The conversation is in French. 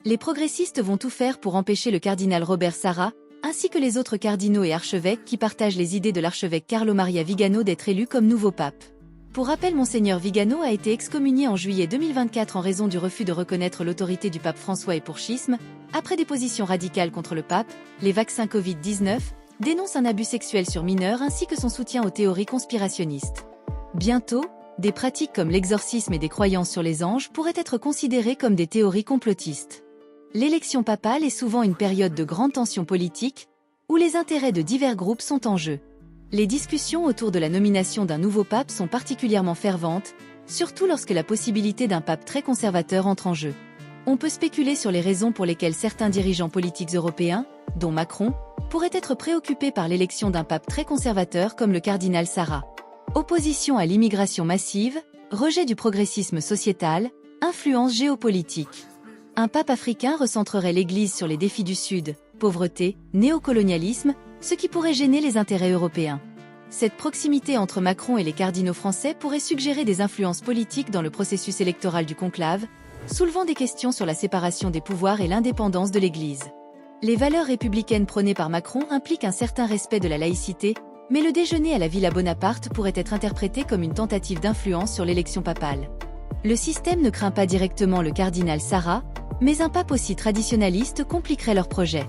Les progressistes vont tout faire pour empêcher le cardinal Robert Sarra, ainsi que les autres cardinaux et archevêques qui partagent les idées de l'archevêque Carlo Maria Vigano d'être élu comme nouveau pape. Pour rappel, Monseigneur Vigano a été excommunié en juillet 2024 en raison du refus de reconnaître l'autorité du pape François et pour schisme, après des positions radicales contre le pape, les vaccins Covid-19, dénonce un abus sexuel sur mineurs ainsi que son soutien aux théories conspirationnistes. Bientôt, des pratiques comme l'exorcisme et des croyances sur les anges pourraient être considérées comme des théories complotistes. L'élection papale est souvent une période de grande tension politique, où les intérêts de divers groupes sont en jeu. Les discussions autour de la nomination d'un nouveau pape sont particulièrement ferventes, surtout lorsque la possibilité d'un pape très conservateur entre en jeu. On peut spéculer sur les raisons pour lesquelles certains dirigeants politiques européens, dont Macron, pourraient être préoccupés par l'élection d'un pape très conservateur comme le cardinal Sarra. Opposition à l'immigration massive, rejet du progressisme sociétal, influence géopolitique. Un pape africain recentrerait l'Église sur les défis du Sud, pauvreté, néocolonialisme, ce qui pourrait gêner les intérêts européens. Cette proximité entre Macron et les cardinaux français pourrait suggérer des influences politiques dans le processus électoral du conclave, soulevant des questions sur la séparation des pouvoirs et l'indépendance de l'Église. Les valeurs républicaines prônées par Macron impliquent un certain respect de la laïcité, mais le déjeuner à la Villa Bonaparte pourrait être interprété comme une tentative d'influence sur l'élection papale. Le système ne craint pas directement le cardinal Sarra, mais un pape aussi traditionnaliste compliquerait leur projet.